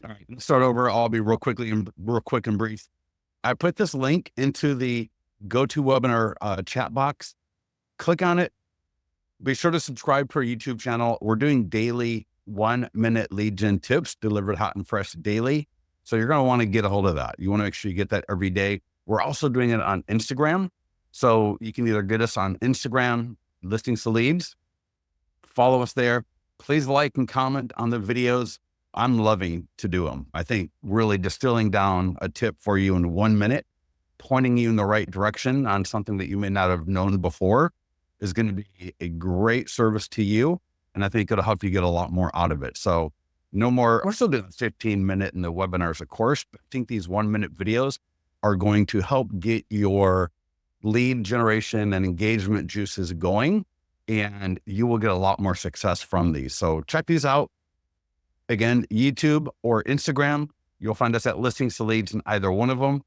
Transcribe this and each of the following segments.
All right, let's start over. I'll be real quick and brief. I put this link into the GoToWebinar chat box. Click on it. Be sure to subscribe to our YouTube channel. We're doing daily 1-minute lead gen tips delivered hot and fresh daily. So you're going to want to get a hold of that. You want to make sure you get that every day. We're also doing it on Instagram. So you can either get us on Instagram, Listings to Leads, follow us there. Please like and comment on the videos. I'm loving to do them. I think really distilling down a tip for you in 1 minute, pointing you in the right direction on something that you may not have known before is going to be a great service to you. And I think it'll help you get a lot more out of it. So no more, we're still doing 15-minute in the webinars, of course, but I think these 1-minute videos are going to help get your lead generation and engagement juices going, and you will get a lot more success from these. So check these out. Again, YouTube or Instagram, you'll find us at Listings to Leads in either one of them.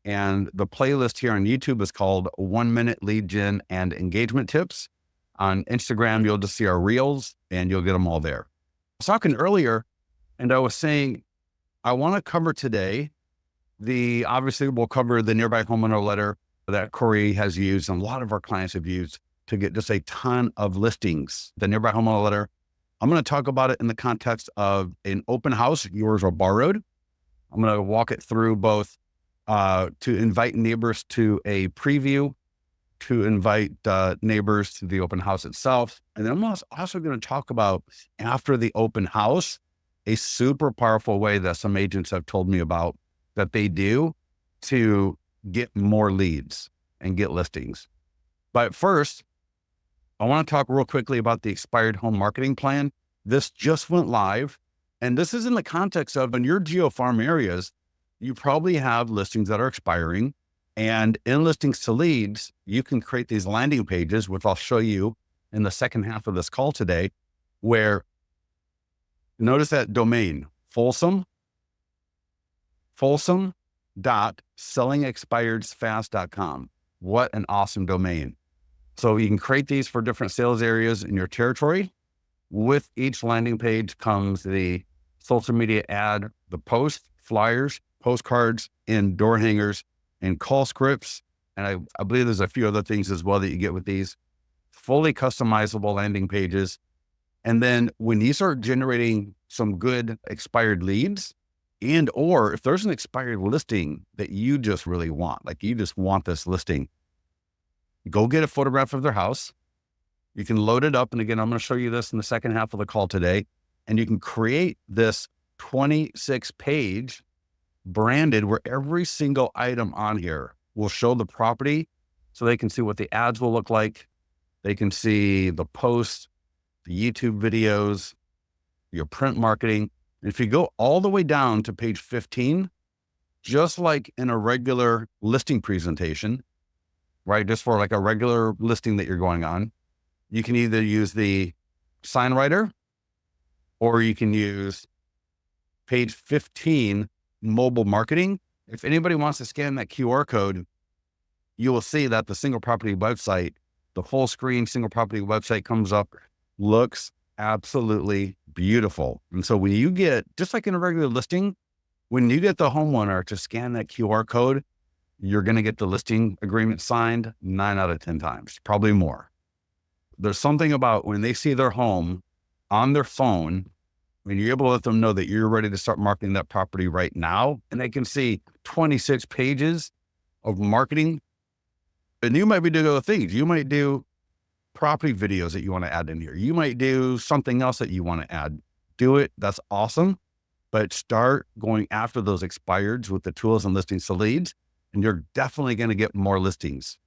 And the playlist here on YouTube is called 1-minute lead gen and engagement tips. On Instagram, you'll just see our reels and you'll get them all there. I was talking earlier and I was saying, I want to cover today obviously we'll cover the nearby homeowner letter that Corey has used and a lot of our clients have used to get just a ton of listings. The nearby homeowner letter, I'm going to talk about it in the context of an open house, yours or borrowed. I'm going to walk it through both to invite neighbors to a preview, to invite neighbors to the open house itself. And then I'm also going to talk about after the open house, a super powerful way that some agents have told me about that they do to get more leads and get listings. But first, I want to talk real quickly about the expired home marketing plan. This just went live. And this is in the context of in your geo-farm areas, you probably have listings that are expiring. And in Listings to Leads, you can create these landing pages, which I'll show you in the second half of this call today, where notice that domain, Folsom.sellingexpiredsfast.com. What an awesome domain. So you can create these for different sales areas in your territory. With each landing page comes the social media ad, the post, flyers, postcards, and door hangers, and call scripts. And I believe there's a few other things as well that you get with these. Fully customizable landing pages. And then when you start generating some good expired leads, and or if there's an expired listing that you just really want, like you just want this listing, go get a photograph of their house. You can load it up. And again, I'm going to show you this in the second half of the call today. And you can create this 26-page branded where every single item on here will show the property so they can see what the ads will look like. They can see the posts, the YouTube videos, your print marketing. And if you go all the way down to page 15, just like in a regular listing presentation, right? Just for like a regular listing that you're going on, you can either use the sign writer or you can use page 15 mobile marketing. If anybody wants to scan that QR code, you will see that the single property website, the full screen single property website comes up, looks absolutely beautiful. And so when you get, just like in a regular listing, when you get the homeowner to scan that QR code, you're going to get the listing agreement signed 9 out of 10 times, probably more. There's something about when they see their home on their phone, when you're able to let them know that you're ready to start marketing that property right now, and they can see 26 pages of marketing. And you might be doing other things. You might do property videos that you want to add in here. You might do something else that you want to add. Do it. That's awesome. But start going after those expireds with the tools and Listings to Leads, and you're definitely going to get more listings.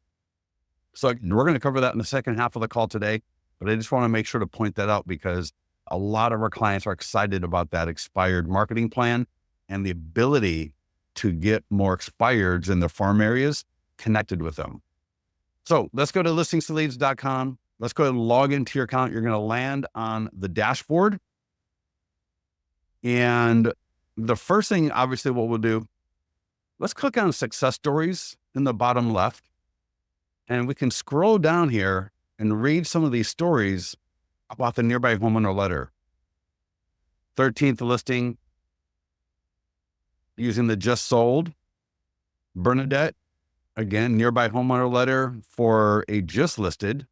So we're going to cover that in the second half of the call today, but I just want to make sure to point that out because a lot of our clients are excited about that expired marketing plan and the ability to get more expireds in their farm areas connected with them. So let's go to listingstoleads.com. Let's go ahead and log into your account. You're going to land on the dashboard. And the first thing, obviously, what we'll do, let's click on success stories in the bottom left. And we can scroll down here and read some of these stories about the nearby homeowner letter. 13th listing using the just sold. Bernadette, again, nearby homeowner letter for a just listed.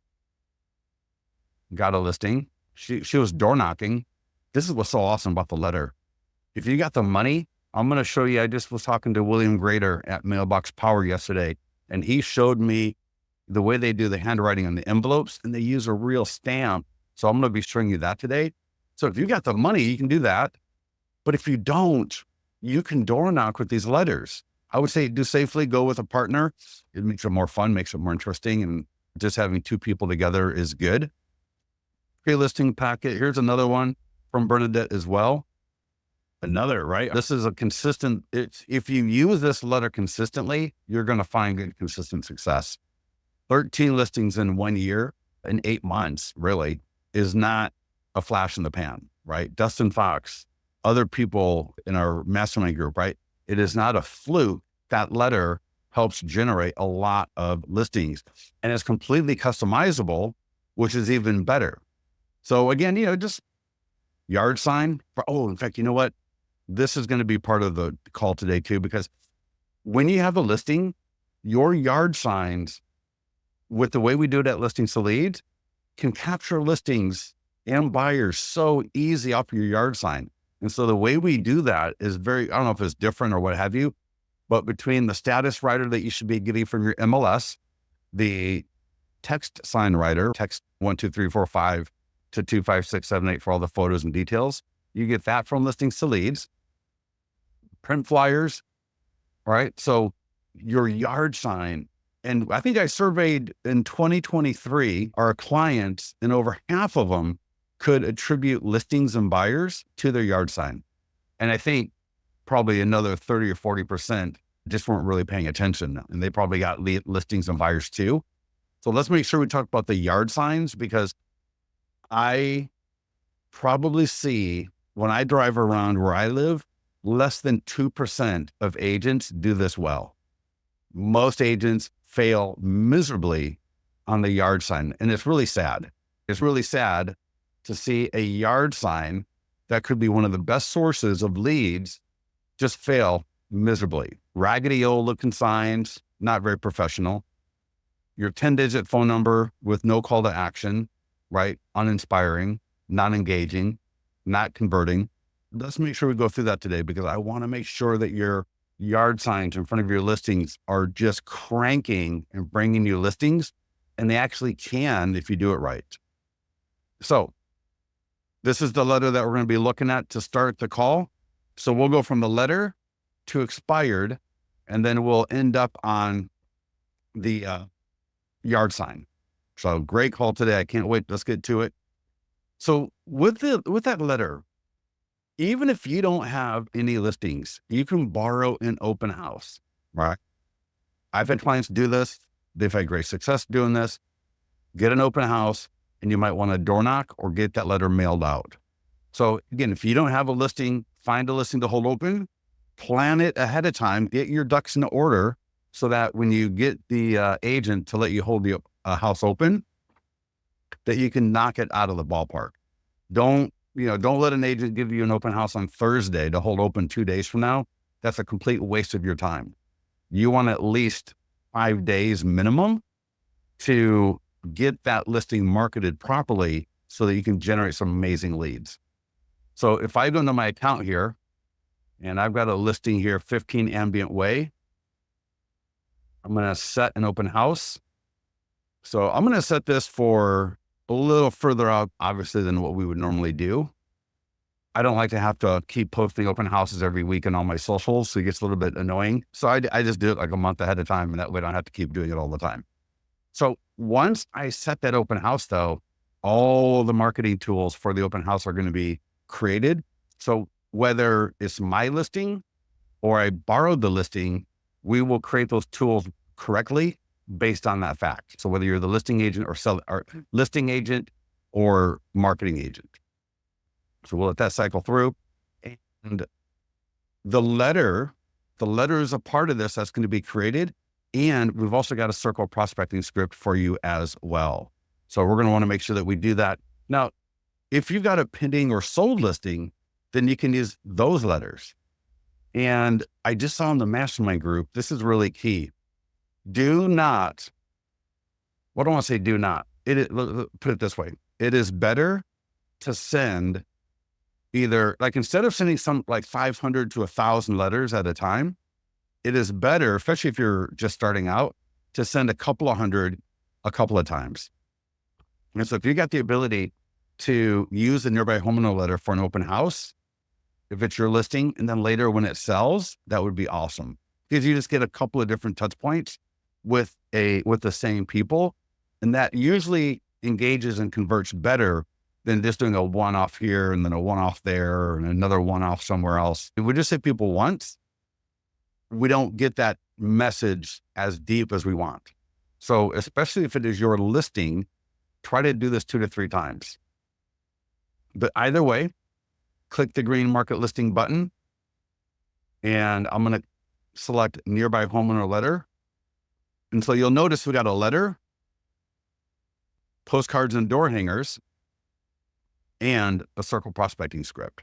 Got a listing. She was door knocking. This is what's so awesome about the letter. If you got the money, I'm going to show you. I just was talking to William Grader at Mailbox Power yesterday, and he showed me the way they do the handwriting on the envelopes, and they use a real stamp. So I'm going to be showing you that today. So if you got the money, you can do that. But if you don't, you can door knock with these letters. I would say do safely, go with a partner. It makes it more fun, makes it more interesting. And just having two people together is good. Pre-listing packet. Here's another one from Bernadette as well. Another, right? This is a consistent, if you use this letter consistently, you're going to find good, consistent success. 13 listings in 1 year, in 8 months, really, is not a flash in the pan, right? Dustin Fox, other people in our mastermind group, right? It is not a fluke. That letter helps generate a lot of listings, and it's completely customizable, which is even better. So again, just yard sign. In fact, you know what? This is going to be part of the call today too, because when you have a listing, your yard signs, with the way we do it at Listings to Leads, can capture listings and buyers so easy off your yard sign. And so the way we do that is I don't know if it's different or what have you, but between the status writer that you should be getting from your MLS, the text sign writer, text 1, 2, 3, 4, 5 to 2, 5, 6, 7, 8 for all the photos and details. You get that from Listings to Leads. Print flyers, right? So your yard sign, and I think I surveyed in 2023 our clients, and over half of them could attribute listings and buyers to their yard sign. And I think probably another 30 or 40% just weren't really paying attention, and they probably got listings and buyers too. So let's make sure we talk about the yard signs, because I probably see, when I drive around where I live, less than 2% of agents do this well. Most agents fail miserably on the yard sign. And it's really sad. It's really sad to see a yard sign that could be one of the best sources of leads just fail miserably. Raggedy old looking signs, not very professional. Your 10-digit phone number with no call to action, right? Uninspiring, not engaging, not converting. Let's make sure we go through that today, because I want to make sure that your yard signs in front of your listings are just cranking and bringing you listings, and they actually can if you do it right. So this is the letter that we're going to be looking at to start the call. So we'll go from the letter to expired, and then we'll end up on the yard sign. So great call today. I can't wait. Let's get to it. So with that letter, even if you don't have any listings, you can borrow an open house, right? I've had clients do this. They've had great success doing this. Get an open house, and you might want to door knock or get that letter mailed out. So again, if you don't have a listing, find a listing to hold open, plan it ahead of time, get your ducks in order, so that when you get the agent to let you hold the house open, that you can knock it out of the ballpark. Don't let an agent give you an open house on Thursday to hold open 2 days from now. That's a complete waste of your time. You want at least 5 days minimum to get that listing marketed properly so that you can generate some amazing leads. So if I go into my account here and I've got a listing here, 15 Ambient Way, I'm going to set an open house. So I'm going to set this for a little further out, obviously, than what we would normally do. I don't like to have to keep posting open houses every week on all my socials, so it gets a little bit annoying. So I just do it like a month ahead of time, and that way I don't have to keep doing it all the time. So once I set that open house, though, all the marketing tools for the open house are going to be created. So whether it's my listing or I borrowed the listing, we will create those tools correctly based on that fact. So whether you're the listing agent or listing agent or marketing agent. So we'll let that cycle through. And the letter is a part of this that's going to be created. And we've also got a circle prospecting script for you as well. So we're going to want to make sure that we do that. Now, if you've got a pending or sold listing, then you can use those letters. And I just saw in the mastermind group, this is really key. Do not, what do I want to say? Do not. Put it this way. It is better to send either, like, instead of sending some like 500 to 1,000 letters at a time, it is better, especially if you're just starting out, to send a couple of hundred a couple of times. And so if you got the ability to use the nearby homeowner letter for an open house, if it's your listing, and then later when it sells, that would be awesome, because you just get a couple of different touch points with the same people. And that usually engages and converts better than just doing a one-off here and then a one-off there and another one-off somewhere else. If we just hit people once, we don't get that message as deep as we want. So especially if it is your listing, try to do this 2 to 3 times. But either way, click the green market listing button, and I'm going to select nearby homeowner letter. And so you'll notice we got a letter, postcards and door hangers, and a circle prospecting script.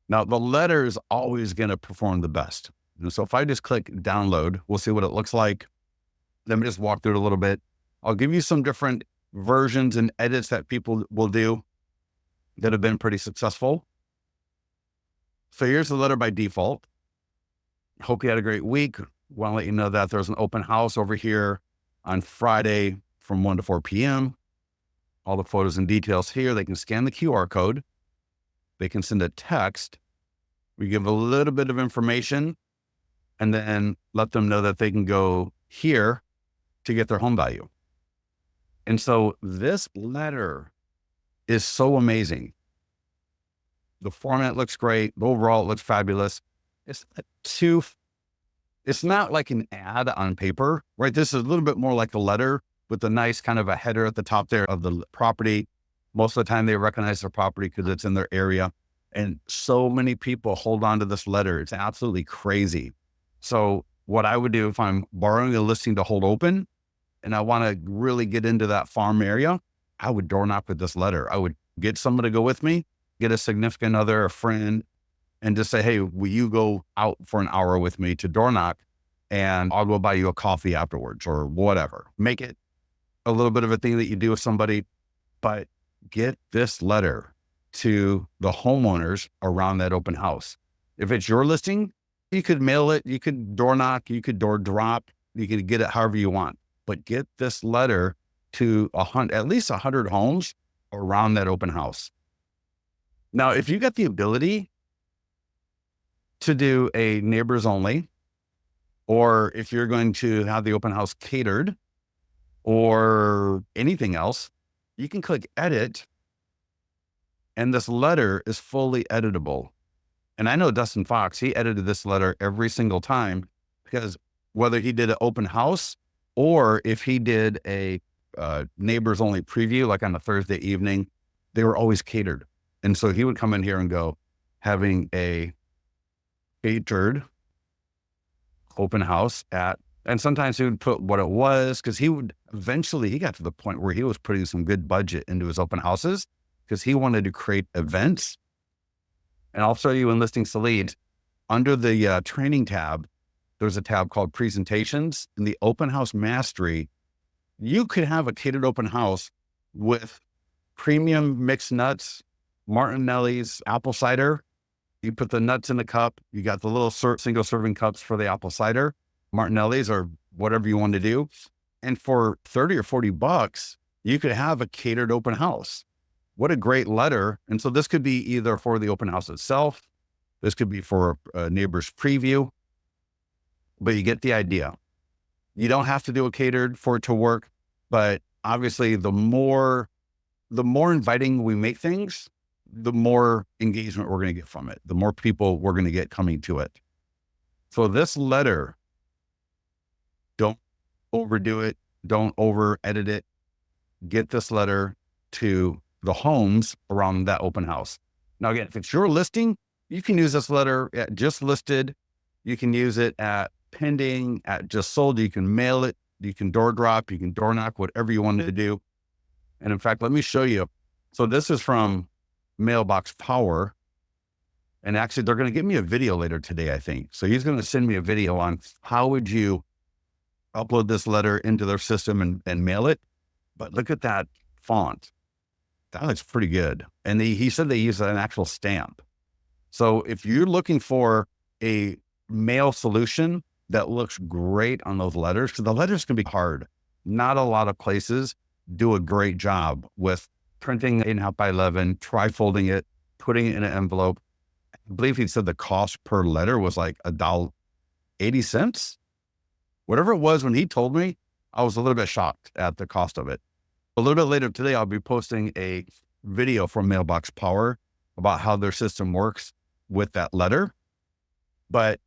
Now, the letter is always going to perform the best. And so if I just click download, we'll see what it looks like. Let me just walk through it a little bit. I'll give you some different versions and edits that people will do that have been pretty successful. So here's the letter by default. Hope you had a great week. Want to let you know that there's an open house over here on Friday from 1 to 4 p.m. All the photos and details here. They can scan the QR code. They can send a text. We give a little bit of information and then let them know that they can go here to get their home value. And so this letter is so amazing. The format looks great. Overall, it looks fabulous. It's not like an ad on paper, right? This is a little bit more like a letter with a nice kind of a header at the top there of the property. Most of the time they recognize the property because it's in their area. And so many people hold on to this letter. It's absolutely crazy. So what I would do if I'm borrowing a listing to hold open and I want to really get into that farm area, I would door knock with this letter. I would get someone to go with me, get a significant other, a friend, and just say, hey, will you go out for an hour with me to door knock, and I'll go buy you a coffee afterwards or whatever. Make it a little bit of a thing that you do with somebody, but get this letter to the homeowners around that open house. If it's your listing, you could mail it, you could door knock, you could door drop, you could get it however you want, but get this letter to at least 100 homes around that open house. Now, if you got the ability to do a neighbors only, or if you're going to have the open house catered or anything else, you can click edit, and this letter is fully editable. And I know Dustin Fox, he edited this letter every single time, because whether he did an open house or if he did a neighbors only preview, like on a Thursday evening, they were always catered. And so he would come in here and go, having a catered open house and sometimes he would put what it was, because he got to the point where he was putting some good budget into his open houses because he wanted to create events. And I'll show you in Listings to Leads, under the training tab, there's a tab called presentations. In the open house mastery, you could have a catered open house with premium mixed nuts, Martinelli's apple cider. You put the nuts in the cup. You got the little single serving cups for the apple cider, Martinelli's, or whatever you want to do. And for 30 or 40 bucks, you could have a catered open house. What a great letter. And so this could be either for the open house itself. This could be for a neighbor's preview, but you get the idea. You don't have to do a catered for it to work, but obviously the more inviting we make things, the more engagement we're going to get from it, the more people we're going to get coming to it. So this letter, don't overdo it. Don't over edit it. Get this letter to the homes around that open house. Now, again, if it's your listing, you can use this letter at just listed. You can use it at pending, at just sold. You can mail it. You can door drop. You can door knock, whatever you want to do. And in fact, let me show you. So this is from Mailbox Power. And actually, they're going to give me a video later today, I think. So he's going to send me a video on how would you upload this letter into their system and mail it. But look at that font. That looks pretty good. And he said they use an actual stamp. So if you're looking for a mail solution that looks great on those letters, because the letters can be hard. Not a lot of places do a great job with printing 8.5 by 11, tri-folding it, putting it in an envelope. I believe he said the cost per letter was like $1.80. Whatever it was when he told me, I was a little bit shocked at the cost of it. A little bit later today, I'll be posting a video from Mailbox Power about how their system works with that letter. But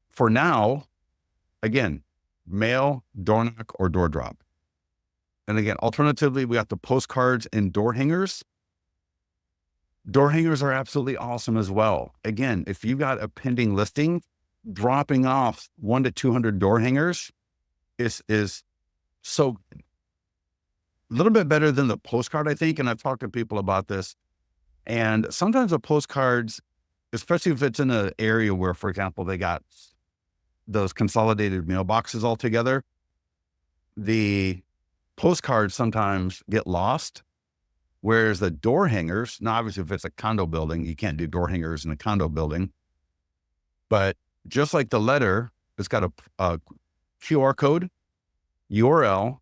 for now, again, mail, door knock, or door drop. And again, alternatively, we got the postcards and door hangers. Door hangers are absolutely awesome as well. Again, if you've got a pending listing, dropping off 100 to 200 door hangers is so good. A little bit better than the postcard, I think. And I've talked to people about this. And sometimes the postcards, especially if it's in an area where, for example, they got those consolidated mailboxes all together, the postcards sometimes get lost. Whereas the door hangers, now obviously if it's a condo building, you can't do door hangers in a condo building. But just like the letter, it's got a QR code, URL,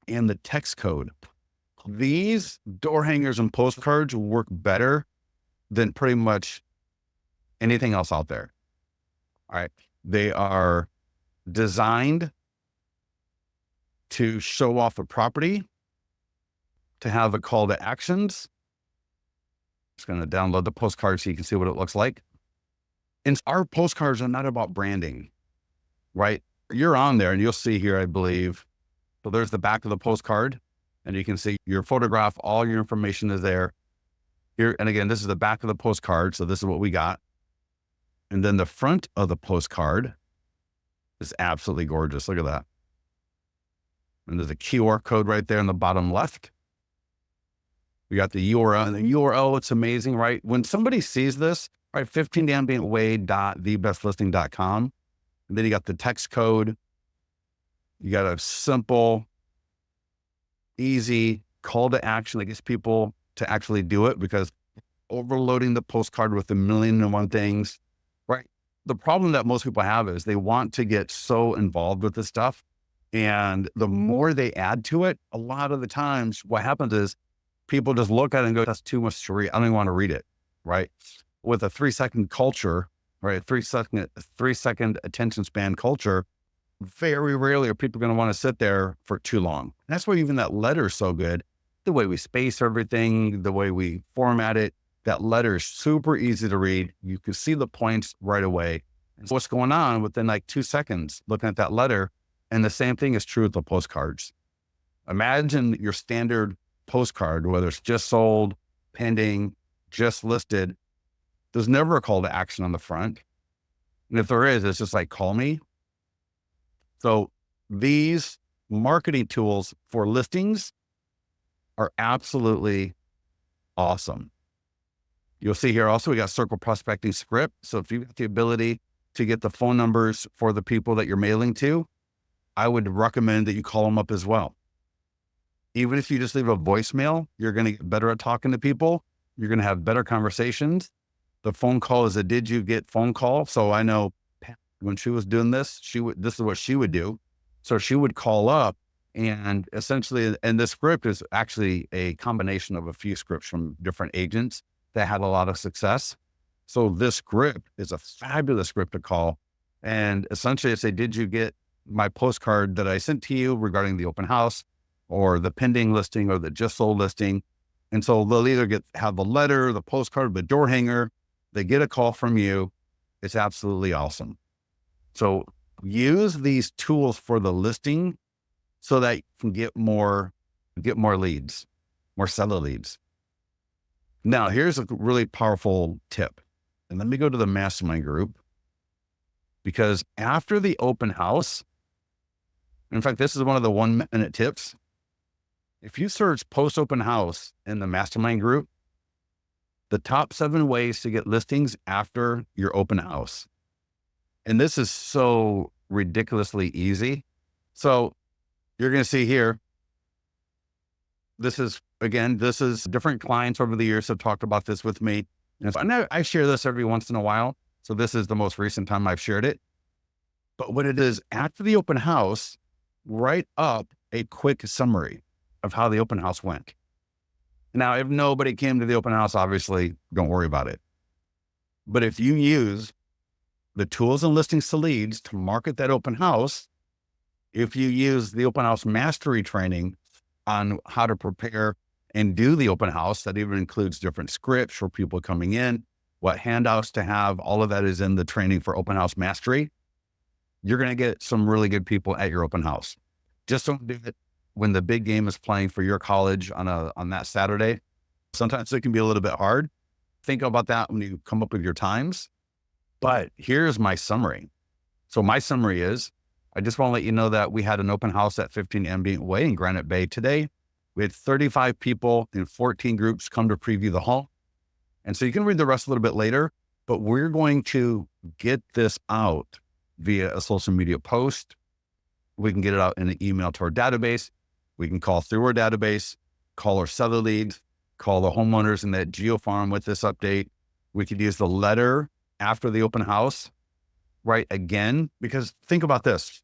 and the text code. These door hangers and postcards work better than pretty much anything else out there. All right. They are designed to show off a property, to have a call to actions. Just going to download the postcard so you can see what it looks like. And our postcards are not about branding, right? You're on there and you'll see here, I believe. So there's the back of the postcard and you can see your photograph, all your information is there. Here, and again, this is the back of the postcard. So this is what we got. And then the front of the postcard is absolutely gorgeous. Look at that. And there's a QR code right there in the bottom left. We got the URL, and the URL, it's amazing, right? When somebody sees this, right, 15ambientway.thebestlisting.com, and then you got the text code. You got a simple, easy call to action that gets people to actually do it, because overloading the postcard with 1,000,001 things, right? The problem that most people have is they want to get so involved with this stuff. And the more they add to it, a lot of the times what happens is people just look at it and go, that's too much to read. I don't even want to read it, right? With a 3-second culture, right? A 3-second attention span culture, very rarely are people going to want to sit there for too long. And that's why even that letter is so good. The way we space everything, the way we format it, that letter is super easy to read. You can see the points right away. And what's going on within like 2 seconds looking at that letter. And the same thing is true with the postcards. Imagine your standard postcard, whether it's just sold, pending, just listed. There's never a call to action on the front. And if there is, it's just like, call me. So these marketing tools for listings are absolutely awesome. You'll see here also, we got Circle Prospecting Script. So if you've got the ability to get the phone numbers for the people that you're mailing to, I would recommend that you call them up as well. Even if you just leave a voicemail, you're going to get better at talking to people. You're going to have better conversations. The phone call is a did you get phone call. So I know when she was doing this, this is what she would do. So she would call up, and essentially, and this script is actually a combination of a few scripts from different agents that had a lot of success. So this script is a fabulous script to call. And essentially I say, did you get my postcard that I sent to you regarding the open house or the pending listing or the just sold listing? And so they'll either have the letter, the postcard, the door hanger, they get a call from you. It's absolutely awesome. So use these tools for the listing so that you can get more leads, more seller leads. Now, here's a really powerful tip. And let me go to the mastermind group, because after the open house, in fact, this is one of the 1-minute tips. If you search post open house in the mastermind group, the top 7 ways to get listings after your open house. And this is so ridiculously easy. So you're going to see here, this is different clients over the years have talked about this with me. And I share this every once in a while. So this is the most recent time I've shared it. But what it is, after the open house, write up a quick summary of how the open house went. Now, if nobody came to the open house, obviously, don't worry about it. But if you use the tools and listings to leads to market that open house, if you use the open house mastery training on how to prepare and do the open house, that even includes different scripts for people coming in, what handouts to have, all of that is in the training for open house mastery. You're going to get some really good people at your open house. Just don't do it when the big game is playing for your college on that Saturday. Sometimes it can be a little bit hard. Think about that when you come up with your times. But here's my summary. So my summary is, I just want to let you know that we had an open house at 15 Ambient Way in Granite Bay today. We had 35 people in 14 groups come to preview the home. And so you can read the rest a little bit later, but we're going to get this out via a social media post. We can get it out in an email to our database. We can call through our database, call our seller leads, call the homeowners in that geo farm with this update. We could use the letter after the open house, right? Again, because think about this.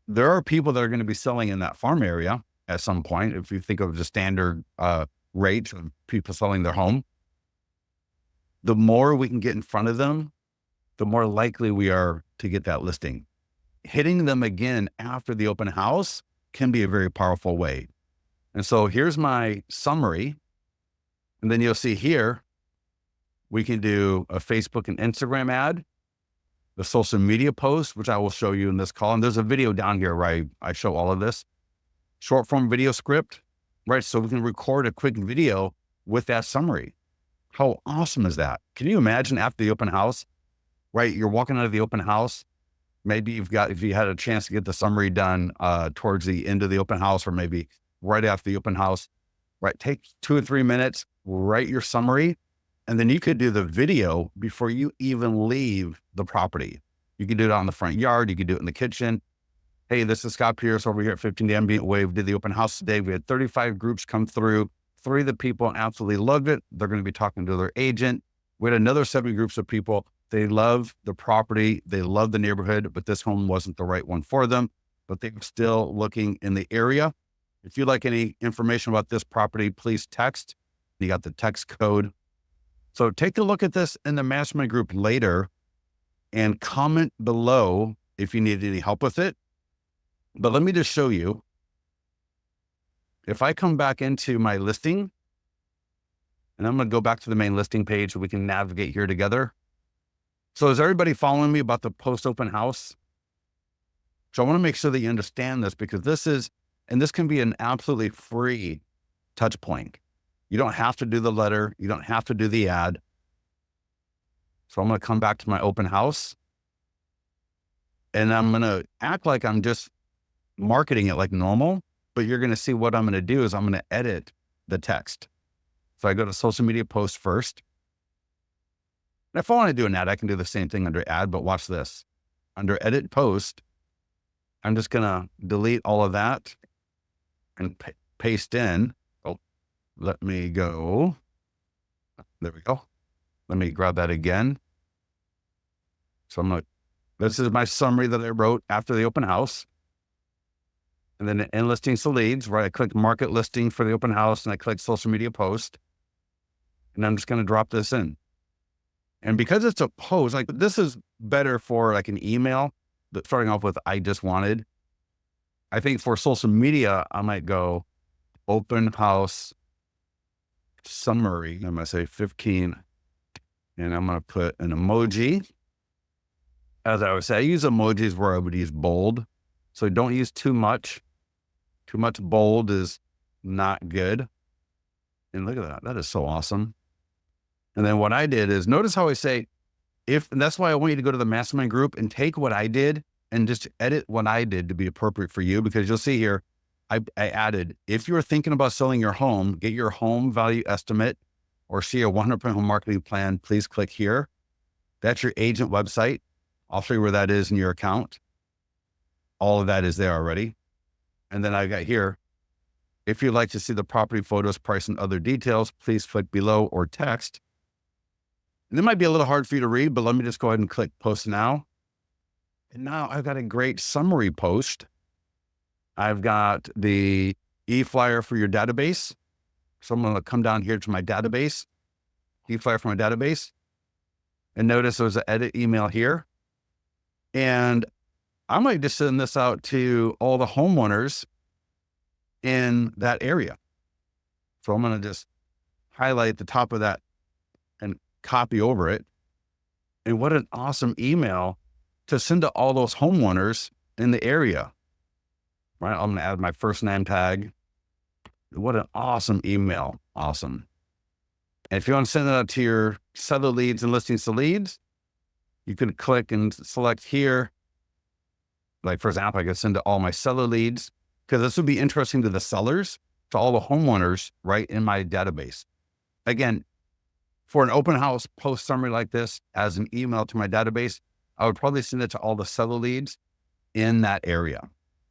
There are people that are going to be selling in that farm area at some point. If you think of the standard rate of people selling their home, the more we can get in front of them, the more likely we are to get that listing. Hitting them again after the open house can be a very powerful way. And so here's my summary. And then you'll see here, we can do a Facebook and Instagram ad, the social media post, which I will show you in this call. And there's a video down here where I show all of this. Short form video script, right? So we can record a quick video with that summary. How awesome is that? Can you imagine after the open house, right? You're walking out of the open house. Maybe if you had a chance to get the summary done towards the end of the open house, or maybe right after the open house, right? Take 2 or 3 minutes, write your summary, and then you could do the video before you even leave the property. You can do it out in the front yard. You can do it in the kitchen. Hey, this is Scott Pierce over here at 15 Ambient Way. We did the open house today. We had 35 groups come through. 3 of the people absolutely loved it. They're going to be talking to their agent. We had another 7 groups of people. They love the property. They love the neighborhood, but this home wasn't the right one for them, but they were still looking in the area. If you'd like any information about this property, please text. You got the text code. So take a look at this in the mastermind group later and comment below if you need any help with it. But let me just show you. If I come back into my listing, and I'm going to go back to the main listing page so we can navigate here together. So is everybody following me about the post open house? So I want to make sure that you understand this, because this can be an absolutely free touch point. You don't have to do the letter. You don't have to do the ad. So I'm going to come back to my open house, and I'm going to act like I'm just marketing it like normal, but you're going to see what I'm going to do is I'm going to edit the text. So I go to social media post first. And if I want to do an ad, I can do the same thing under ad, but watch this. Under edit post, I'm just going to delete all of that and paste in. Oh, let me go. There we go. Let me grab that again. So this is my summary that I wrote after the open house. And then in listings to leads, where I click market listing for the open house and I click social media post. And I'm just going to drop this in. And because it's a post, like this is better for like an email, but starting off with, I just wanted. I think for social media, I might go open house summary. I'm going to say 15, and I'm going to put an emoji. As I would say, I use emojis where I would use bold. So don't use too much. Too much bold is not good. And look at that. That is so awesome. And then what I did is, notice how I say, and that's why I want you to go to the mastermind group and take what I did and just edit what I did to be appropriate for you, because you'll see here, I added, if you're thinking about selling your home, get your home value estimate or see a 100% home marketing plan, please click here. That's your agent website. I'll show you where that is in your account. All of that is there already. And then I got here, if you'd like to see the property photos, price, and other details, please click below or text. And it might be a little hard for you to read, but let me just go ahead and click post now. And now I've got a great summary post. I've got the e-flyer for your database. So I'm going to come down here to my database, e-flyer for my database. And notice there's an edit email here. And I might just send this out to all the homeowners in that area. So I'm going to just highlight the top of that and copy over it. And what an awesome email to send to all those homeowners in the area, right? I'm going to add my first name tag. What an awesome email. Awesome. And if you want to send it out to your seller leads and listings to leads, you can click and select here. Like, for example, I could send to all my seller leads, because this would be interesting to the sellers, to all the homeowners right in my database. Again, for an open house post summary like this as an email to my database, I would probably send it to all the seller leads in that area.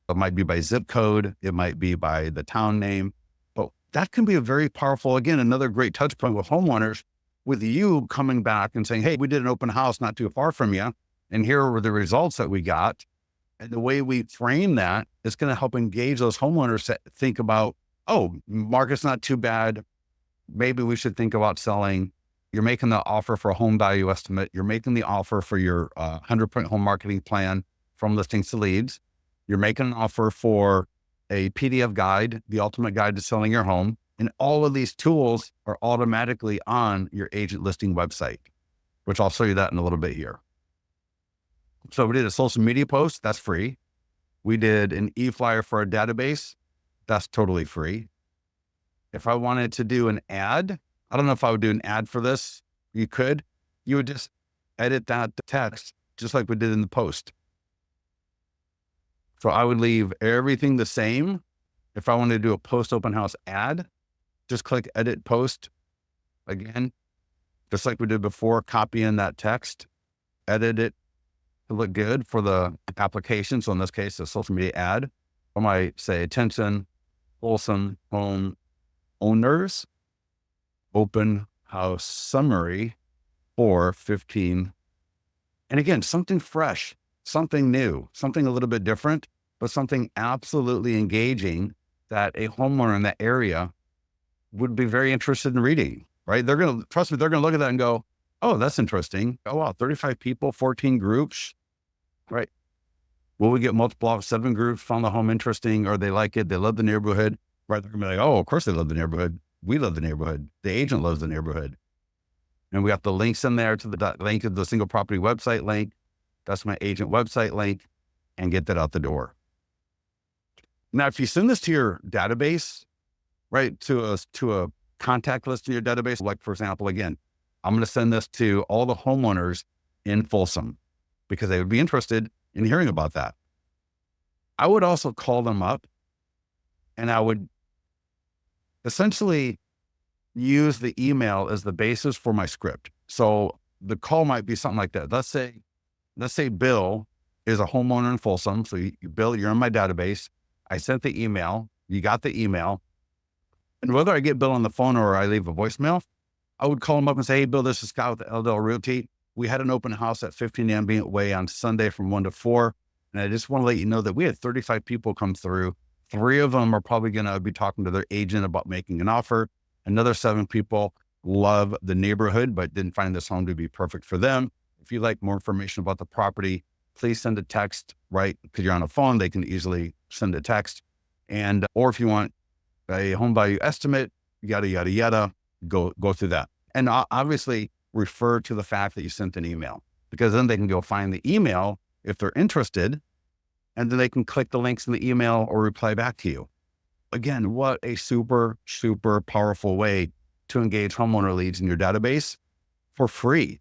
It might be by zip code. It might be by the town name, but that can be a very powerful, again, another great touch point with homeowners, with you coming back and saying, hey, we did an open house not too far from you, and here were the results that we got. And the way we frame that is going to help engage those homeowners to think about, oh, market's not too bad. Maybe we should think about selling. You're making the offer for a home value estimate. You're making the offer for your 100% home marketing plan from listings to leads. You're making an offer for a PDF guide, the ultimate guide to selling your home. And all of these tools are automatically on your agent listing website, which I'll show you that in a little bit here. So we did a social media post, that's free. We did an e-flyer for our database, that's totally free. If I wanted to do an ad, I don't know if I would do an ad for this. You could. You would just edit that text just like we did in the post. So I would leave everything the same. If I wanted to do a post open house ad, just click edit post. Again, just like we did before, copy in that text, edit it to look good for the application. So in this case, a social media ad. I might say, attention, Folsom home owners, open house summary for 15. And again, something fresh, something new, something a little bit different, but something absolutely engaging that a homeowner in that area would be very interested in reading, right? They're going to, trust me, they're going to look at that and go, oh, that's interesting. Oh, wow, 35 people, 14 groups, right? Will we get multiple of 7 groups found the home interesting, or they like it, they love the neighborhood, right? They're going to be like, oh, of course they love the neighborhood. We love the neighborhood. The agent loves the neighborhood. And we got the links in there to the link to the single property website link. That's my agent website link, and get that out the door. Now, if you send this to your database, right, to a contact list in your database, like for example, again, I'm going to send this to all the homeowners in Folsom because they would be interested in hearing about that. I would also call them up, and I would essentially use the email as the basis for my script. So the call might be something like that. Let's say Bill is a homeowner in Folsom. So Bill, you're in my database. I sent the email. You got the email. And whether I get Bill on the phone or I leave a voicemail, I would call him up and say, hey, Bill, this is Scott with LDL Realty. We had an open house at 15 Ambient Way on Sunday from 1 to 4. And I just want to let you know that we had 35 people come through. 3 of them are probably going to be talking to their agent about making an offer. Another 7 people love the neighborhood, but didn't find this home to be perfect for them. If you'd like more information about the property, please send a text, right? Because you're on a phone, they can easily send a text. And, or if you want a home value estimate, yada, yada, yada, go through that. And obviously refer to the fact that you sent an email, because then they can go find the email if they're interested, and then they can click the links in the email or reply back to you. Again, what a super, super powerful way to engage homeowner leads in your database for free,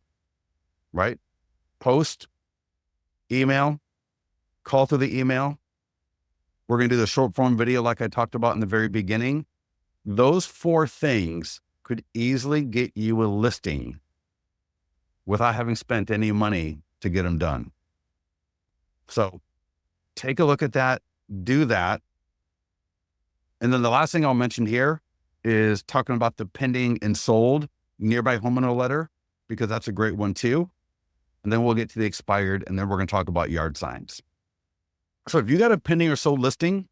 right? Post, email, call through the email, We're going to do the short form video like I talked about in the very beginning. Those 4 things could easily get you a listing without having spent any money to get them done. So take a look at that, do that. And then the last thing I'll mention here is talking about the pending and sold nearby homeowner letter, because that's a great one too. And then we'll get to the expired, and then we're going to talk about yard signs. So if you got a pending or sold listing,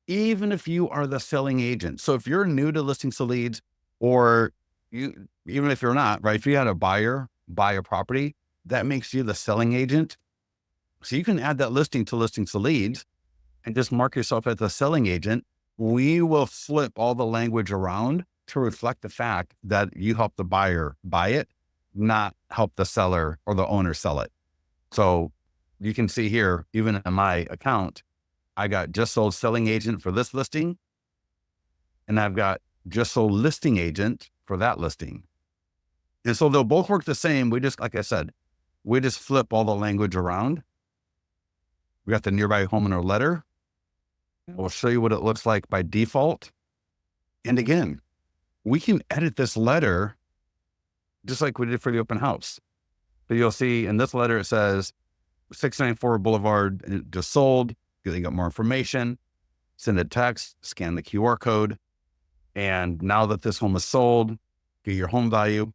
even if you are the selling agent, so if you're new to listings to leads, or even if you're not, right? If you had a buyer buy a property, that makes you the selling agent. So you can add that listing to listings to leads and just mark yourself as the selling agent. We will flip all the language around to reflect the fact that you help the buyer buy it, not help the seller or the owner sell it. So you can see here, even in my account, I got just sold selling agent for this listing, and I've got just sold listing agent for that listing. And so they'll both work the same. We just, like I said, we just flip all the language around. We got the nearby homeowner letter. We'll show you what it looks like by default. And again, we can edit this letter just like we did for the open house. But you'll see in this letter, it says 694 Boulevard just sold. You got more information, send a text, scan the QR code. And now that this home is sold, get your home value.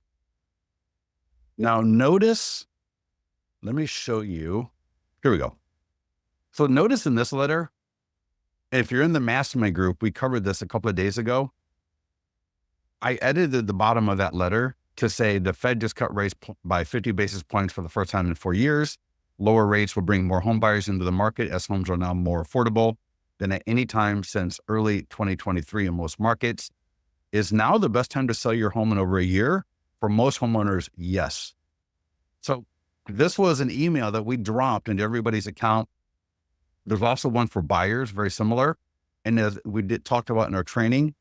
Now notice, let me show you. Here we go. So notice in this letter, if you're in the mastermind group, we covered this a couple of days ago. I edited the bottom of that letter to say the Fed just cut rates by 50 basis points for the first time in 4 years. Lower rates will bring more home buyers into the market as homes are now more affordable than at any time since early 2023 in most markets. Is now the best time to sell your home in over a year? For most homeowners, yes. So this was an email that we dropped into everybody's account. There's also one for buyers, very similar. And as we talked about in our training,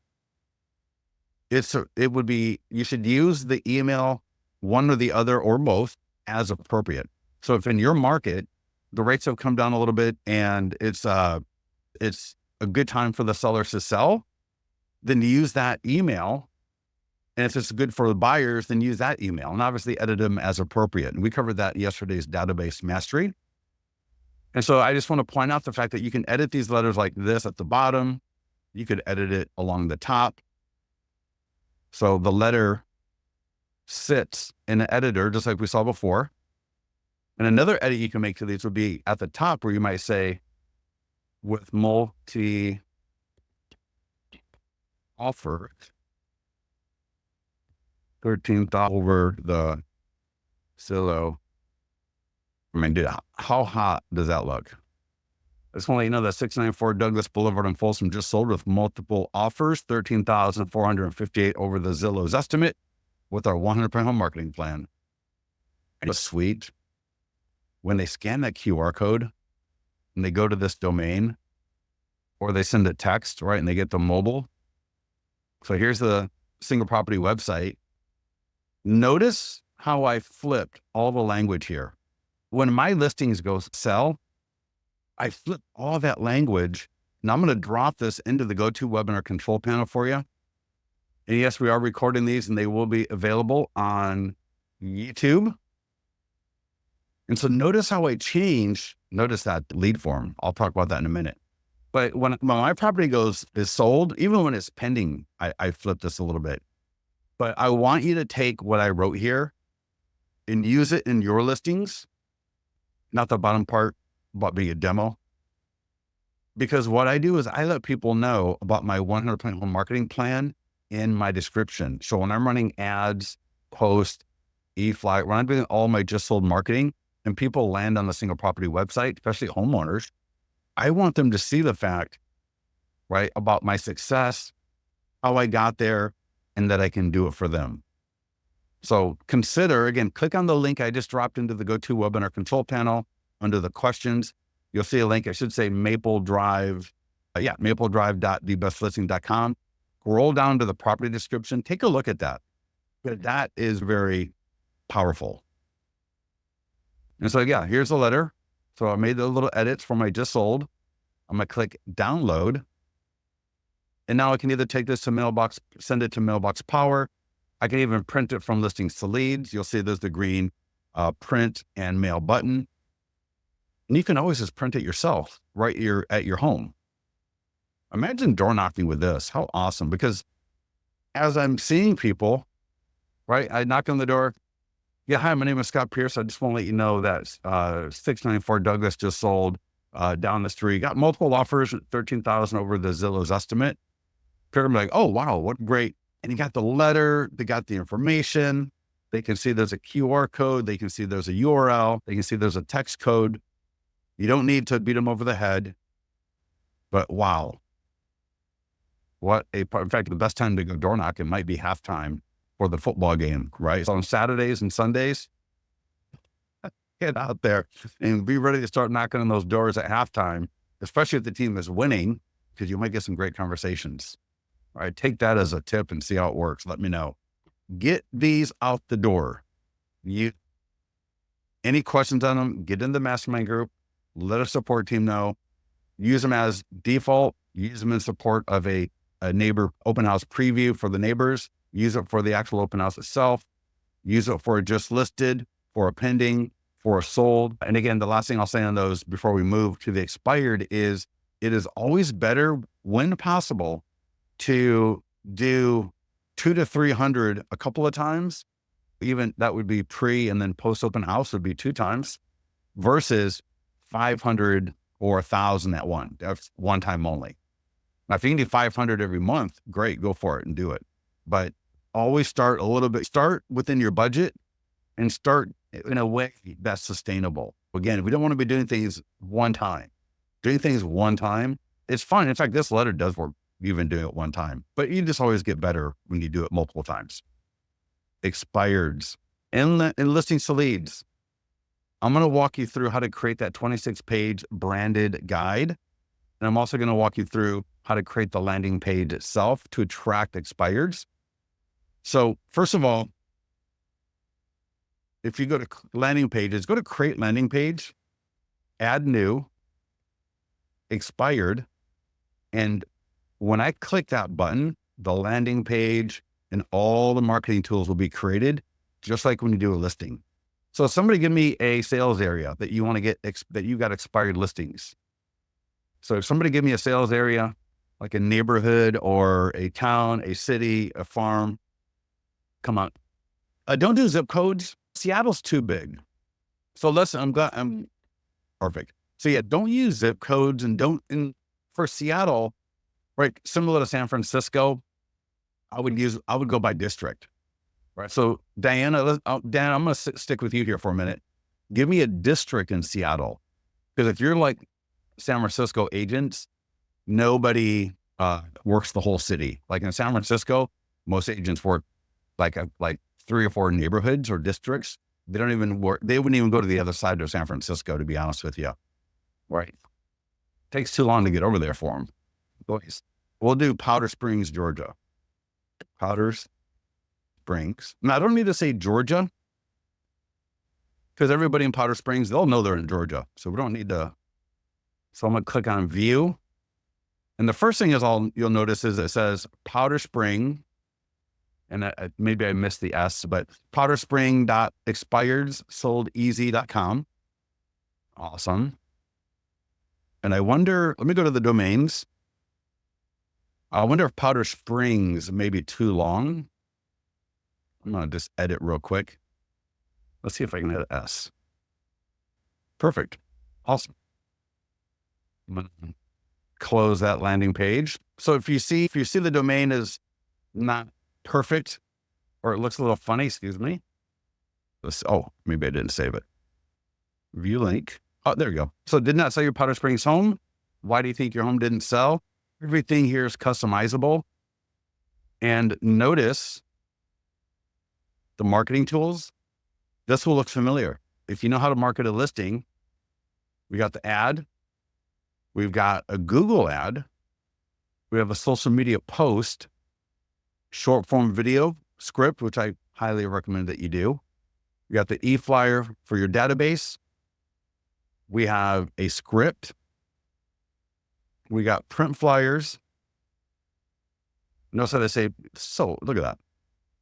it would be, you should use the email, one or the other or both, as appropriate. So if in your market, the rates have come down a little bit and it's a good time for the sellers to sell, then use that email. And if it's good for the buyers, then use that email and obviously edit them as appropriate. And we covered that in yesterday's database mastery. And so I just want to point out the fact that you can edit these letters like this at the bottom. You could edit it along the top. So the letter sits in an editor, just like we saw before. And another edit you can make to these would be at the top where you might say, with multi offer 13th over the Zillow. I mean, dude, how hot does that look? I just want to let you know that 694 Douglas Boulevard in Folsom just sold with multiple offers, 13,458 over the Zillow's estimate with our 100% home marketing plan. And it's sweet. When they scan that QR code and they go to this domain, or they send a text, right, and they get the mobile. So here's the single property website. Notice how I flipped all the language here. When my listings go sell, I flip all that language, and I'm going to drop this into the GoToWebinar control panel for you. And yes, we are recording these and they will be available on YouTube. And so notice how I notice that lead form. I'll talk about that in a minute. But when my property is sold, even when it's pending, I flip this a little bit. But I want you to take what I wrote here and use it in your listings, not the bottom part about being a demo. Because what I do is I let people know about my 100% home marketing plan in my description. So when I'm running ads, posts, e-fly, when I'm doing all my just sold marketing and people land on the single property website, especially homeowners, I want them to see the fact, right, about my success, how I got there, and that I can do it for them. So consider, again, click on the link I just dropped into the GoToWebinar control panel under the questions. You'll see a link, I should say Maple Drive, mapledrive.thebestlisting.com. Scroll down to the property description, take a look at that. That is very powerful. And so, yeah, here's the letter. So I made the little edits for my just sold. I'm going to click download. And now I can either take this to mailbox, send it to mailbox power. I can even print it from listings to leads. You'll see there's the green print and mail button. And you can always just print it yourself right here at your home. Imagine door knocking with this. How awesome. Because as I'm seeing people, right, I knock on the door. Yeah, hi, my name is Scott Pierce. I just want to let you know that 694 Douglas just sold down the street. Got multiple offers, 13,000 over the Zillow's estimate. People are like, oh, wow, what great. And you got the letter, they got the information. They can see there's a QR code. They can see there's a URL. They can see there's a text code. You don't need to beat them over the head. But wow. In fact, the best time to go door knocking might be halftime for the football game, right? So on Saturdays and Sundays, get out there and be ready to start knocking on those doors at halftime, especially if the team is winning, because you might get some great conversations. All right, take that as a tip and see how it works. Let me know. Get these out the door. Any questions on them, get in the mastermind group, let a support team know, use them as default, use them in support of a neighbor open house preview for the neighbors, use it for the actual open house itself, use it for a just listed, for a pending, for a sold. And again, the last thing I'll say on those before we move to the expired is it is always better when possible to do 200 to 300 a couple of times. Even that would be pre and then post open house would be 2 times versus 500 or 1,000 at one. That's one time only. Now, if you can do 500 every month, great, go for it and do it. But always start a little bit, start within your budget and start in a way that's sustainable. Again, we don't want to be doing things one time. Doing things one time, it's fun. In fact, this letter does work even doing it one time, but you just always get better when you do it multiple times. Expireds and listings to leads. I'm going to walk you through how to create that 26-page branded guide. And I'm also going to walk you through how to create the landing page itself to attract expireds. So first of all, if you go to landing pages, go to create landing page, add new, expired. And when I click that button, the landing page and all the marketing tools will be created, just like when you do a listing. So somebody give me a sales area that you want to get, that you got expired listings. So if somebody give me a sales area, like a neighborhood or a town, a city, a farm, come on. Don't do zip codes. Seattle's too big. So I'm perfect. So yeah, don't use zip codes and for Seattle, right? Similar to San Francisco, I would go by district, right? So Diana, Dan, I'm going to stick with you here for a minute. Give me a district in Seattle. Because if you're like San Francisco agents, nobody works the whole city. Like in San Francisco, most agents work like 3 or 4 neighborhoods or districts. They don't even work. They wouldn't even go to the other side of San Francisco, to be honest with you. Right. Takes too long to get over there for them. Boys, we'll do Powder Springs, Georgia. Powder Springs. Now I don't need to say Georgia because everybody in Powder Springs, they'll know they're in Georgia. So we don't need to. So I'm going to click on view. And the first thing is you'll notice is it says Powder Spring. And maybe I missed the S, but powderspring.expiredsoldeasy.com. Awesome. And I wonder, let me go to the domains. I wonder if Powder Springs may be too long. I'm going to just edit real quick. Let's see if I can hit an S. Perfect. Awesome. I'm going to close that landing page. So if you see the domain is not perfect, or it looks a little funny, excuse me. Maybe I didn't save it. View link. Oh, there you go. So did not sell your Powder Springs home. Why do you think your home didn't sell? Everything here is customizable. And notice the marketing tools. This will look familiar. If you know how to market a listing, we got the ad. We've got a Google ad. We have a social media post, short form video script, which I highly recommend that you do. We got the e-flyer for your database. We have a script. We got print flyers. Notice how they say, so look at that.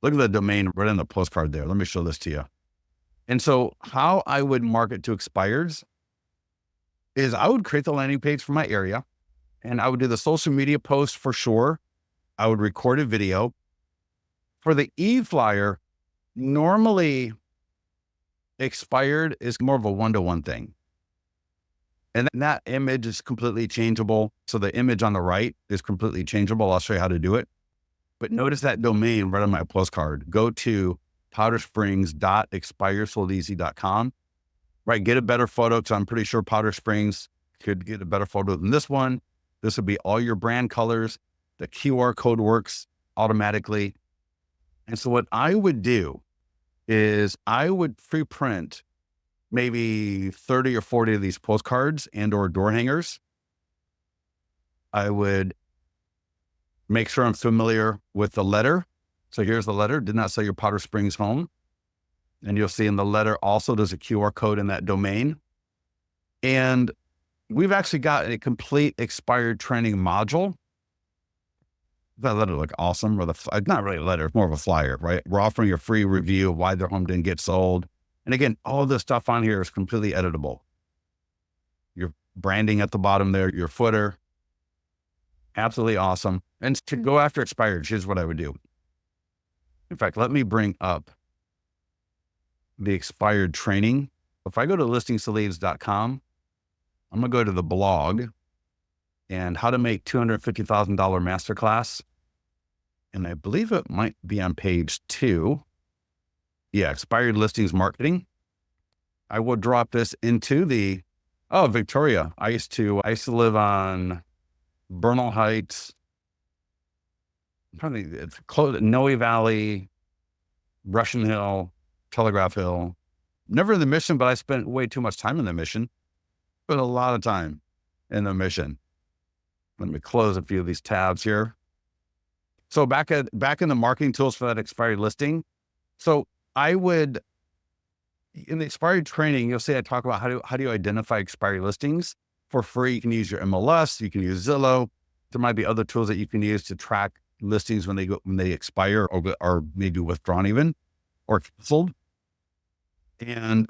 Look at the domain right in the postcard there. Let me show this to you. And so how I would market to expireds is I would create the landing page for my area, and I would do the social media post for sure. I would record a video. For the e-flyer, normally expired is more of a one-to-one thing. And that image is completely changeable. So the image on the right is completely changeable. I'll show you how to do it. But notice that domain right on my postcard. Go to powdersprings.expiresoldeasy.com. Right, get a better photo, because I'm pretty sure Powder Springs could get a better photo than this one. This would be all your brand colors. The QR code works automatically. And so what I would do is I would pre-print maybe 30 or 40 of these postcards and or door hangers. I would make sure I'm familiar with the letter. So here's the letter. Did not sell your Powder Springs home. And you'll see in the letter also there's a QR code in that domain. And we've actually got a complete expired training module. That letter look awesome. Or not really a letter, it's more of a flyer, right? We're offering a free review of why their home didn't get sold. And again, all this stuff on here is completely editable. Your branding at the bottom there, your footer, absolutely awesome. And to go after expired, here's what I would do. In fact, let me bring up the expired training. If I go to listingstoleads.com, I'm going to go to the blog and how to make $250,000 masterclass. And I believe it might be on page 2. Yeah, expired listings marketing. I will drop this into the, Victoria. I used to live on Bernal Heights, probably it's close, Noe Valley, Russian Hill, Telegraph Hill. Never in the Mission, but I spent way too much time in the Mission. Spent a lot of time in the Mission. Let me close a few of these tabs here. So back in the marketing tools for that expired listing. So I would, in the expired training, you'll see I talk about how do you identify expired listings for free. You can use your MLS, you can use Zillow. There might be other tools that you can use to track listings when they expire or maybe withdrawn even or canceled.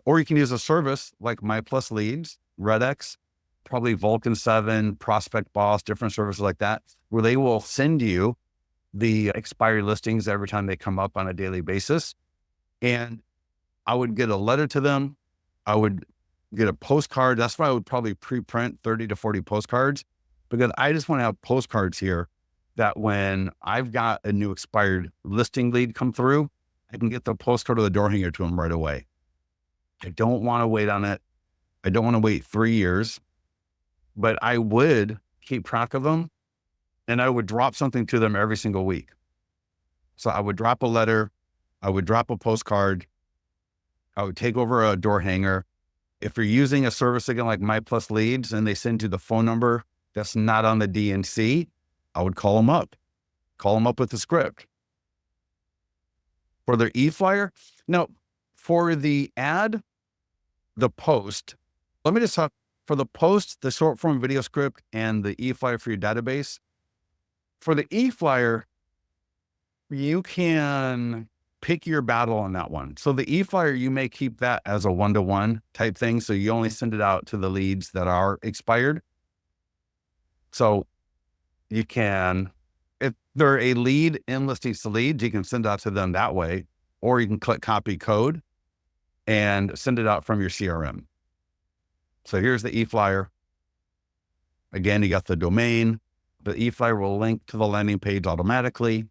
Or you can use a service like My Plus Leads, RedX, probably Vulcan 7, Prospect Boss, different services like that, where they will send you the expired listings every time they come up on a daily basis. And I would get a letter to them. I would get a postcard. That's why I would probably pre-print 30 to 40 postcards, because I just want to have postcards here that when I've got a new expired listing lead come through, I can get the postcard or the door hanger to them right away. I don't want to wait on it. I don't want to wait 3 years, but I would keep track of them and I would drop something to them every single week. So I would drop a letter. I would drop a postcard. I would take over a door hanger. If you're using a service again like My Plus Leads and they send you the phone number that's not on the DNC, I would call them up with the script. For their e-flyer, now for the ad, the post, let me just talk for the post, the short form video script and the e-flyer for your database. For the e-flyer, you can pick your battle on that one. So the e-flyer, you may keep that as a one-to-one type thing. So you only send it out to the leads that are expired. So you can, if they're a lead in listings to leads, you can send it out to them that way, or you can click copy code and send it out from your CRM. So here's the e-flyer. Again, you got the domain. The e-flyer will link to the landing page automatically.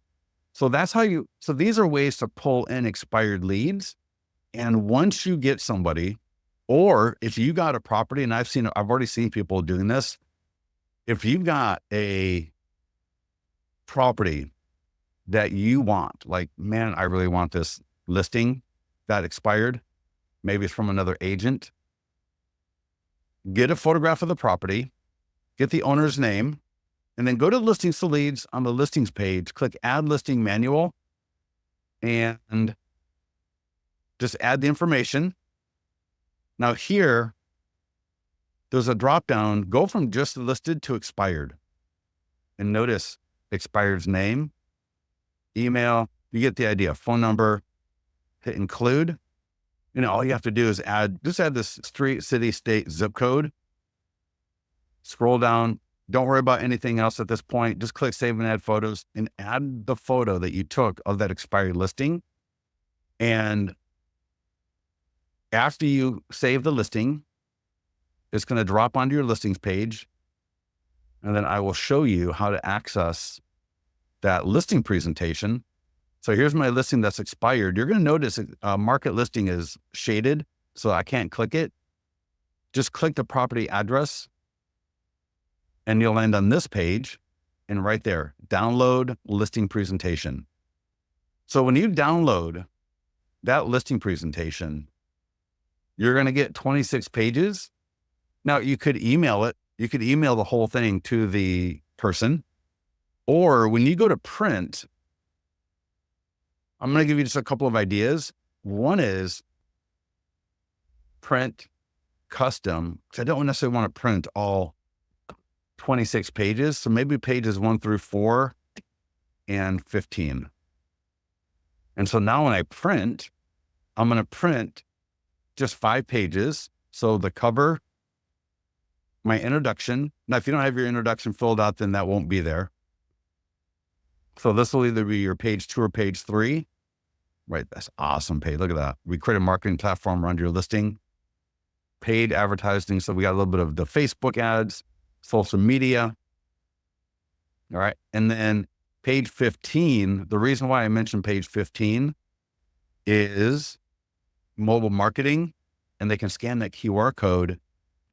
So that's how so these are ways to pull in expired leads. And once you get somebody, or if you got a property, and I've already seen people doing this. If you've got a property that you want, like, man, I really want this listing that expired. Maybe it's from another agent. Get a photograph of the property, get the owner's name, and then go to Listings to Leads on the listings page, click Add Listing Manual, and just add the information. Now here, there's a drop down, go from just listed to expired. and notice expirer's name, email, you get the idea, phone number, hit include. All you have to do is just add this street, city, state, zip code, scroll down. Don't worry about anything else at this point. Just click save and add photos and add the photo that you took of that expired listing. And after you save the listing, it's going to drop onto your listings page. And then I will show you how to access that listing presentation. So here's my listing that's expired. You're going to notice market listing is shaded, so I can't click it. Just click the property address and you'll land on this page, and right there, download listing presentation. So when you download that listing presentation, you're going to get 26 pages. Now you could email it. You could email the whole thing to the person, or when you go to print, I'm going to give you just a couple of ideas. One is print custom, because I don't necessarily want to print all 26 pages. So maybe pages 1 through 4 and 15. And so now when I print, I'm going to print just 5 pages. So the cover, my introduction. Now, if you don't have your introduction filled out, then that won't be there. So this will either be your page 2 or page 3. Right. That's awesome page. Look at that. We create a marketing platform around your listing, paid advertising. So we got a little bit of the Facebook ads, social media. All right. And then page 15, the reason why I mentioned page 15 is mobile marketing, and they can scan that QR code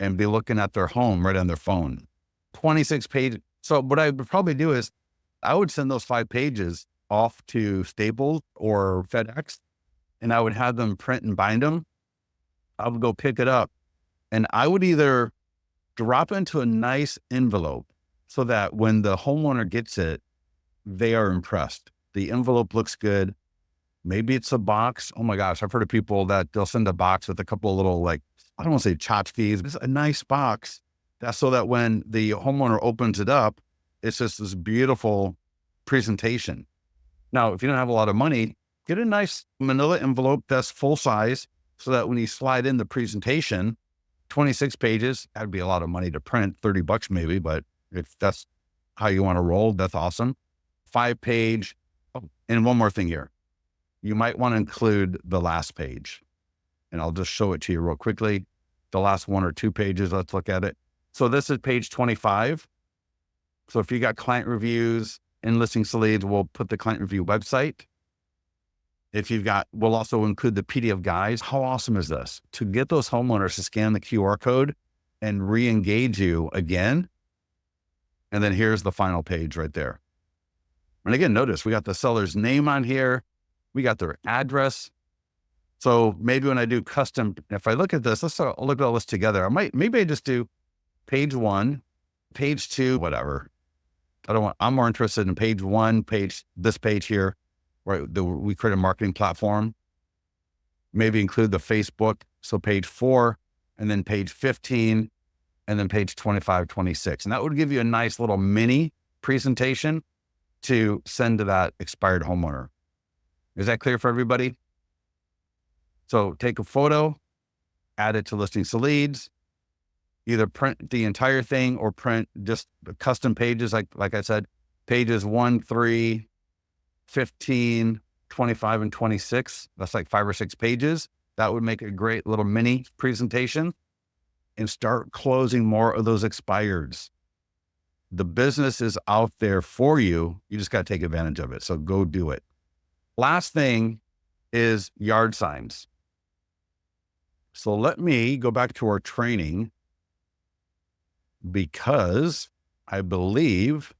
and be looking at their home right on their phone. 26 pages. So what I would probably do is I would send those 5 pages off to Staples or FedEx, and I would have them print and bind them. I would go pick it up, and I would either drop into a nice envelope so that when the homeowner gets it, they are impressed. The envelope looks good. Maybe it's a box. Oh my gosh, I've heard of people that they'll send a box with a couple of little, I don't want to say tchotchkes, but it's a nice box. That's so that when the homeowner opens it up, it's just this beautiful presentation. Now, if you don't have a lot of money, get a nice manila envelope that's full size so that when you slide in the presentation, 26 pages, that'd be a lot of money to print, $30 maybe, but if that's how you want to roll, that's awesome. 5-page. Oh, and one more thing here. You might want to include the last page, and I'll just show it to you real quickly. The last 1 or 2 pages, let's look at it. So this is page 25. So if you got client reviews and listings to leads, we'll put the client review website. If you've got, we'll also include the PDF guides. How awesome is this? To get those homeowners to scan the QR code and re-engage you again. And then here's the final page right there. And again, notice we got the seller's name on here. We got their address. So maybe when I do custom, if I look at this, let's look at all this together. Maybe I just do page 1, page 2, whatever. I'm more interested in page 1, this page here, right? We create a marketing platform. Maybe include the Facebook. So page 4, and then page 15, and then page 25, 26. And that would give you a nice little mini presentation to send to that expired homeowner. Is that clear for everybody? So take a photo, add it to listings to leads, either print the entire thing or print just the custom pages. Like I said, pages 1, 3, 15, 25, and 26. That's like 5 or 6 pages. That would make a great little mini presentation, and start closing more of those expireds. The business is out there for you. You just got to take advantage of it. So go do it. Last thing is yard signs. So let me go back to our training, because I believe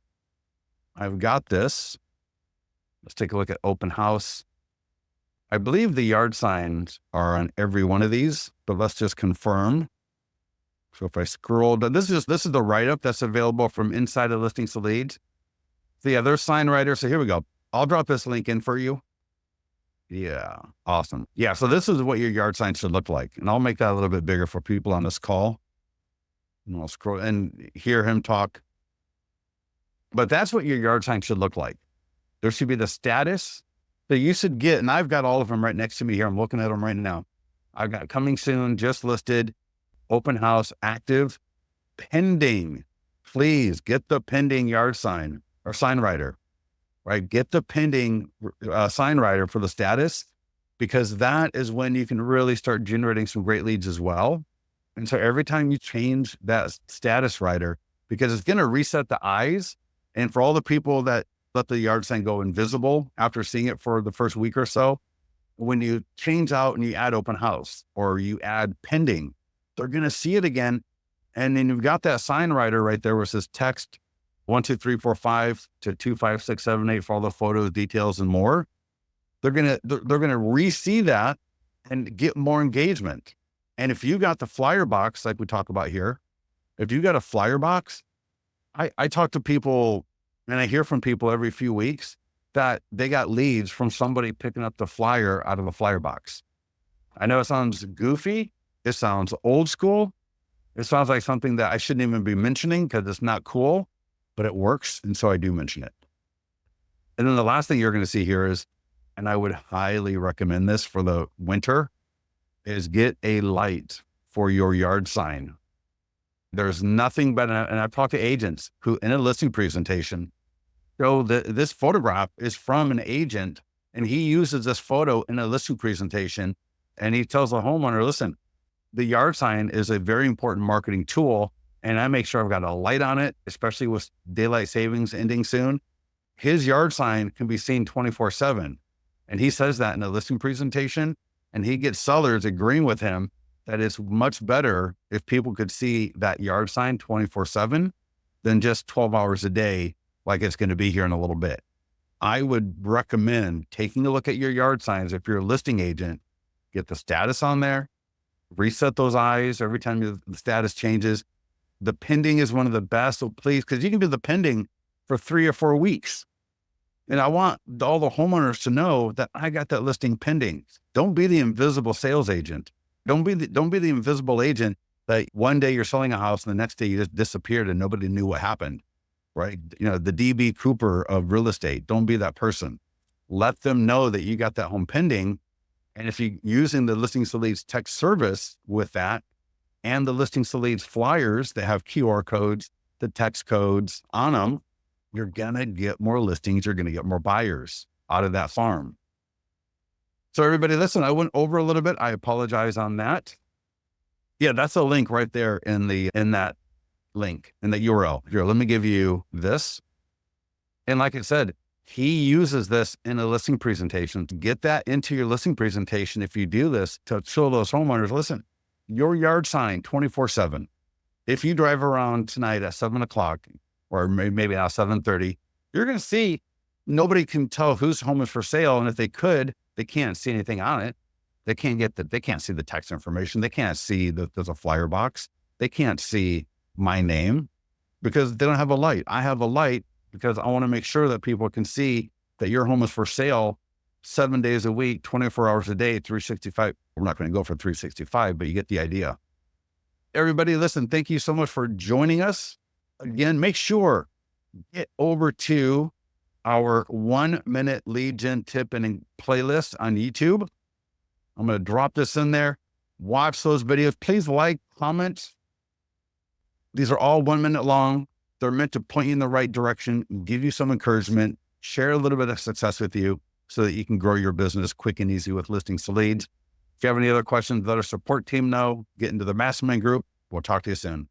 I've got this. Let's take a look at open house. I believe the yard signs are on every one of these, but let's just confirm. So if I scroll down, this is the write-up that's available from Inside of Listings to Leads. So yeah, there's sign writer. So here we go. I'll drop this link in for you. Yeah, awesome. Yeah, so this is what your yard sign should look like. And I'll make that a little bit bigger for people on this call. And I'll scroll and hear him talk. But that's what your yard sign should look like. There should be the status that you should get. And I've got all of them right next to me here. I'm looking at them right now. I've got coming soon, just listed, open house, active, pending. Please get the pending yard sign or sign writer, right? Get the pending sign writer for the status, because that is when you can really start generating some great leads as well. And so every time you change that status writer, because it's going to reset the eyes. And for all the people that let the yard sign go invisible after seeing it for the first week or so, when you change out and you add open house or you add pending, they're going to see it again. And then you've got that sign writer right there where it says text 12345 to 25678 for all the photos, details, and more. They're gonna re-see that and get more engagement. And if you got the flyer box, like we talk about here, if you got a flyer box, I talk to people and I hear from people every few weeks that they got leads from somebody picking up the flyer out of a flyer box. I know it sounds goofy. It sounds old school. It sounds like something that I shouldn't even be mentioning because it's not cool, but it works. And so I do mention it. And then the last thing you're going to see here is, and I would highly recommend this for the winter, is get a light for your yard sign. There's nothing better, and I've talked to agents who in a listing presentation show that this photograph is from an agent and he uses this photo in a listing presentation and he tells the homeowner, listen, the yard sign is a very important marketing tool and I make sure I've got a light on it, especially with daylight savings ending soon. His yard sign can be seen 24/7. And he says that in a listing presentation, and he gets sellers agreeing with him that it's much better if people could see that yard sign 24/7 than just 12 hours a day, like it's going to be here in a little bit. I would recommend taking a look at your yard signs. If you're a listing agent, get the status on there, reset those eyes every time the status changes. The pending is one of the best. So please, because you can do the pending for 3 or 4 weeks. And I want all the homeowners to know that I got that listing pending. Don't be the invisible sales agent. Don't be the invisible agent that one day you're selling a house and the next day you just disappeared and nobody knew what happened, right? You know, the DB Cooper of real estate. Don't be that person. Let them know that you got that home pending. And if you're using the Listings to Leads text service with that and the Listings to Leads flyers that have QR codes, the text codes on them, you're going to get more listings. You're going to get more buyers out of that farm. So everybody, listen, I went over a little bit. I apologize on that. Yeah, that's a link right there in that link, in the URL. Here, let me give you this. And like I said, he uses this in a listing presentation. Get that into your listing presentation. If you do this to show those homeowners, listen, your yard sign 24/7. If you drive around tonight at 7:00, or maybe now 7:30, you're going to see nobody can tell whose home is for sale. And if they could, they can't see anything on it. They can't see the text information. They can't see that there's a flyer box. They can't see my name because they don't have a light. I have a light because I want to make sure that people can see that your home is for sale 7 days a week, 24 hours a day, 365. We're not going to go for 365, but you get the idea. Everybody, listen, thank you so much for joining us. Again, make sure get over to our 1-minute lead gen tip and playlist on YouTube. I'm going to drop this in there. Watch those videos. Please like, comment. These are all 1 minute long. They're meant to point you in the right direction, give you some encouragement, share a little bit of success with you so that you can grow your business quick and easy with Listings to Leads. If you have any other questions, let our support team know. Get into the mastermind group. We'll talk to you soon.